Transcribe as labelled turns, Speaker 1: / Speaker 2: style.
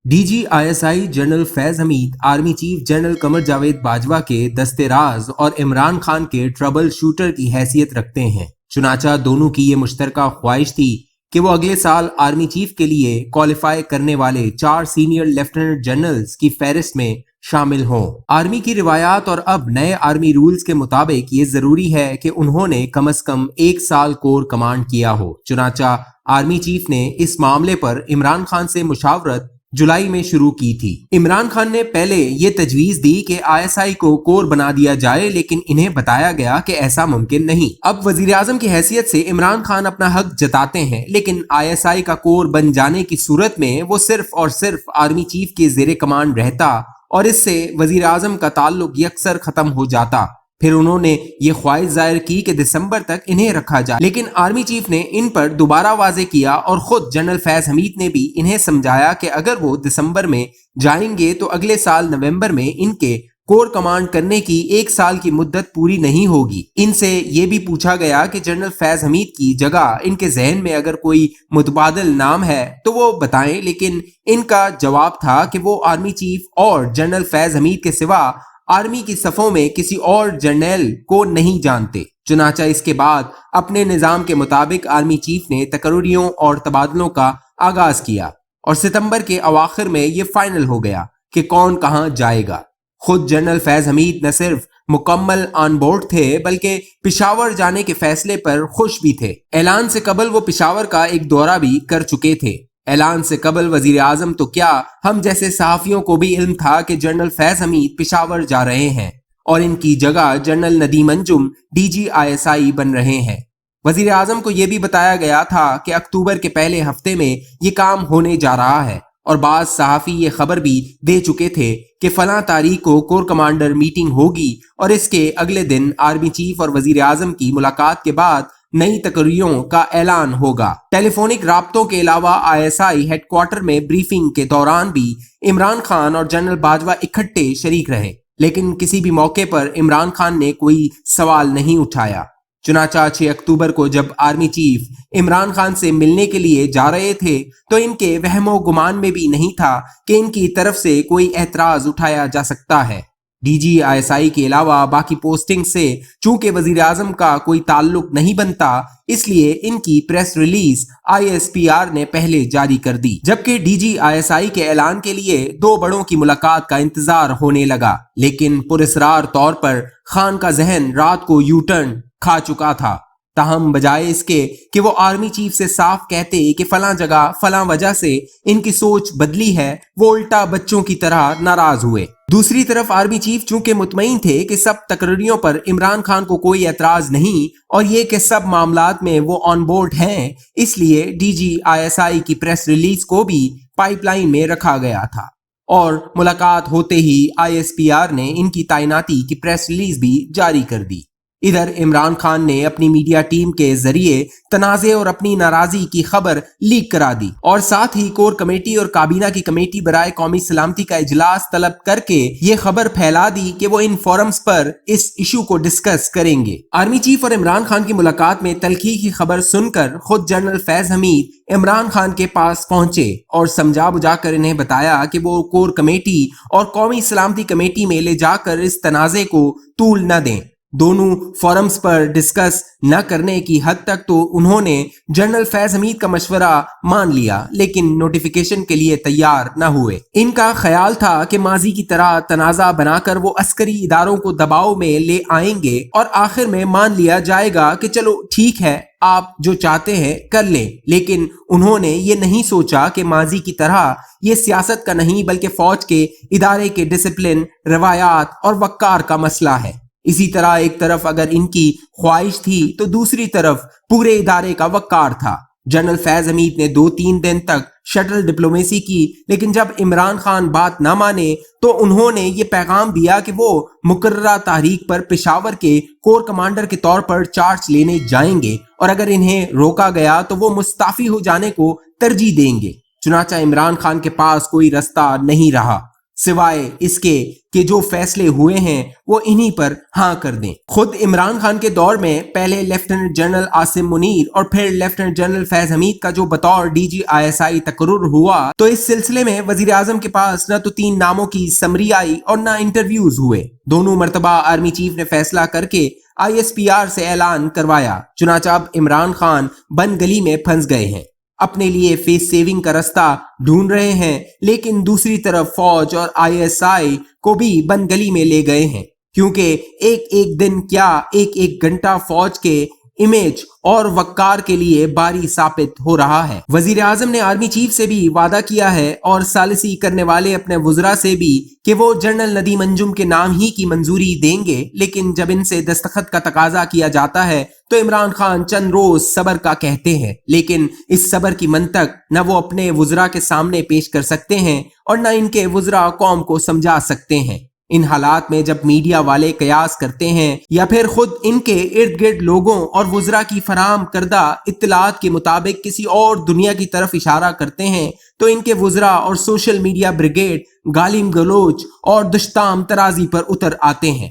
Speaker 1: D G I S I general Faiz Hameed army chief general Qamar Javed Bajwa के दस्ते राज और इमरान खान के ट्रबल शूटर की हैसियत रखते हैं। चुनाचा दोनों की ये मुश्तरका ख्वाहिश थी कि वो अगले साल आर्मी चीफ के लिए क्वालिफाई करने वाले 4 सीनियर लेफ्टिनेंट जनरल्स की फहरिस्त में शामिल हों। आर्मी की रिवायात और अब नए आर्मी रूल्स के मुताबिक ये जरूरी है कि उन्होंने कम से कम 1 साल कोर कमांड किया हो। चुनाचा आर्मी चीफ ने इस मामले पर इमरान खान से मुशावरत जुलाई में शुरू की थी। इमरान खान ने पहले ये तजवीज दी कि आईएसआई को कोर बना दिया जाए, लेकिन इन्हें बताया गया कि ऐसा मुमकिन नहीं। अब वजीर आजम की हैसियत से इमरान खान अपना हक जताते हैं, लेकिन आईएसआई का कोर बन जाने की सूरत में वो सिर्फ और सिर्फ आर्मी चीफ के जेरे कमांड रहता और इससे वजीर आजम का ताल्लुक यकसर खत्म हो जाता। फिर उन्होंने ये ख्वाहिश जाहिर की कि दिसंबर तक इन्हें रखा जाए, लेकिन आर्मी चीफ ने इन पर दोबारा वाजे किया और खुद जनरल फैज हमीद ने भी इन्हें समझाया कि अगर वो दिसंबर में जाएंगे तो अगले साल नवंबर में इनके कोर कमांड करने की 1 साल की मुद्दत पूरी नहीं होगी। इनसे ये भी पूछा गया कि जनरल फैज हमीद की जगह इनके जहन में अगर कोई मुतबादिल नाम है तो वो बताएं, लेकिन इनका जवाब था कि वो आर्मी चीफ और जनरल फैज हमीद के सिवा आर्मी की सफों में किसी और जर्नल को नहीं जानते। चुनाचा इसके बाद अपने निजाम के मुताबिक आर्मी चीफ ने तकर्रियों और तबादलों का आगाज किया और सितंबर के अवाखिर में ये फाइनल हो गया कि कौन कहां जाएगा। खुद जनरल फैज हमीद न सिर्फ मुकम्मल ऑन बोर्ड थे बल्कि पिशावर जाने के फैसले पर खुश भी थे। ऐलान से कबल वो पिशावर का एक दौरा भी कर चुके थे। ऐलान से कबल वजीर आजम तो क्या, हम जैसे सहाफियों को भी इल्म था कि जनरल फैज हमीद पिशावर जा रहे हैं और इनकी जगह जनरल नदीम अंजुम DGISI बन रहे हैं। वजीर आजम को यह भी बताया गया था कि अक्टूबर के पहले हफ्ते में ये काम होने जा रहा है और बाज सहाफी ये खबर भी दे चुके थे कि फलां तारीख को कोर कमांडर मीटिंग होगी और इसके अगले दिन आर्मी चीफ और वजीर आजम की मुलाकात के बाद नई तकर्रियों का ऐलान होगा। टेलीफोनिक राब्तों के अलावा ISI हेडक्वार्टर में ब्रीफिंग के दौरान भी इमरान खान और जनरल बाजवा इकट्ठे शरीक रहे, लेकिन किसी भी मौके पर इमरान खान ने कोई सवाल नहीं उठाया। चुनाचा 6 अक्टूबर को जब आर्मी चीफ इमरान खान से मिलने के लिए जा रहे थे तो इनके वहमो गुमान में भी नहीं था कि इनकी तरफ से कोई एतराज उठाया जा सकता है। DGISI के अलावा बाकी पोस्टिंग से चूंकि वजीर आजम का कोई ताल्लुक नहीं बनता, इसलिए इनकी प्रेस रिलीज ISPR ने पहले जारी कर दी, जबकि DGISI के ऐलान के लिए 2 बड़ों की मुलाकात का इंतजार होने लगा। लेकिन पुरस्रार तौर पर खान का जहन रात को यू टर्न खा चुका था। ताहम बजाय इसके कि वो आर्मी चीफ से साफ कहते कि फलां जगह फलां वजह से इनकी सोच बदली है, वो उल्टा बच्चों की तरह नाराज हुए। दूसरी तरफ आर्मी चीफ चूंकि मुतमईन थे कि सब तकर्रियों पर इमरान खान को कोई एतराज नहीं और ये कि सब मामलात में वो ऑन बोर्ड हैं, इसलिए DGISI की प्रेस रिलीज को भी पाइपलाइन में रखा गया था और मुलाकात होते ही ISPR ने इनकी तैनाती की प्रेस रिलीज भी जारी कर दी। इधर इमरान खान ने अपनी मीडिया टीम के जरिए तनाज़े और अपनी नाराजगी की खबर लीक करा दी और साथ ही कोर कमेटी और काबीना की कमेटी बराए कौमी सलामती का इजलास तलब करके ये खबर फैला दी कि वो इन फोरम्स पर इस इशू को डिस्कस करेंगे। आर्मी चीफ और इमरान खान की मुलाकात में तलखी की खबर सुनकर खुद जनरल फैज हमीद इमरान खान के पास पहुंचे और समझा बुझाकर इन्हें बताया कि वो कोर कमेटी और कौमी सलामती कमेटी में ले जाकर इस तनाज़े को तूल न दें। दोनों फोरम्स पर डिस्कस न करने की हद तक तो उन्होंने जनरल फैज हमीद का मशवरा मान लिया, लेकिन नोटिफिकेशन के लिए तैयार न हुए। इनका ख्याल था कि माजी की तरह तनाज़ा बनाकर वो अस्करी इदारों को दबाव में ले आएंगे और आखिर में मान लिया जाएगा कि चलो ठीक है, आप जो चाहते हैं कर लें। लेकिन उन्होंने ये नहीं सोचा कि माजी की तरह ये सियासत का नहीं बल्कि फौज के इदारे के डिसिप्लिन, रवायात और वक़ार का मसला है। इसी तरह एक तरफ अगर इनकी ख्वाहिश थी तो दूसरी तरफ पूरे इदारे का वक़ार था। जनरल फैज हमीद ने 2-3 दिन तक शटल डिप्लोमेसी की, लेकिन जब इमरान खान बात ना माने तो उन्होंने ये पैगाम दिया कि वो मुकर्ररा तारीख पर पेशावर के कोर कमांडर के तौर पर चार्ज लेने जाएंगे और अगर इन्हें रोका गया तो वो मुस्ताफी हो जाने को तरजीह देंगे। चुनाचा इमरान खान के पास कोई रास्ता नहीं रहा। سوائے اس کے کہ جو فیصلے ہوئے ہیں وہ انہی پر ہاں کر دیں۔ خود عمران خان کے دور میں پہلے لیفٹیننٹ جنرل عاصم منیر اور پھر لیفٹیننٹ جنرل فیض حمید کا جو بطور ڈی جی ISI تقرر ہوا، تو اس سلسلے میں وزیر اعظم کے پاس نہ تو 3 ناموں کی سمری آئی اور نہ انٹرویوز ہوئے۔ دونوں مرتبہ آرمی چیف نے فیصلہ کر کے ISPR سے اعلان کروایا، چنانچہ اب عمران خان بن گلی میں پھنس گئے ہیں، اپنے لیے فیس سیونگ کا رستہ ڈھونڈ رہے ہیں، لیکن دوسری طرف فوج اور ISI کو بھی بن گلی میں لے گئے ہیں، کیونکہ ایک دن کیا ایک گھنٹہ فوج کے امیج اور وقار کے لیے باری ثابت ہو رہا ہے۔ وزیر اعظم نے آرمی چیف سے بھی وعدہ کیا ہے اور ثالثی کرنے والے اپنے وزراء سے بھی کہ وہ جنرل ندیم انجم کے نام ہی کی منظوری دیں گے، لیکن جب ان سے دستخط کا تقاضا کیا جاتا ہے تو عمران خان چند روز صبر کا کہتے ہیں، لیکن اس صبر کی منطق نہ وہ اپنے وزراء کے سامنے پیش کر سکتے ہیں اور نہ ان کے وزراء قوم کو سمجھا سکتے ہیں۔ ان حالات میں جب میڈیا والے قیاس کرتے ہیں یا پھر خود ان کے ارد گرد لوگوں اور وزراء کی فراہم کردہ اطلاعات کے مطابق کسی اور دنیا کی طرف اشارہ کرتے ہیں، تو ان کے وزراء اور سوشل میڈیا بریگیڈ گالیم گلوچ اور دشتام ترازی پر اتر آتے ہیں۔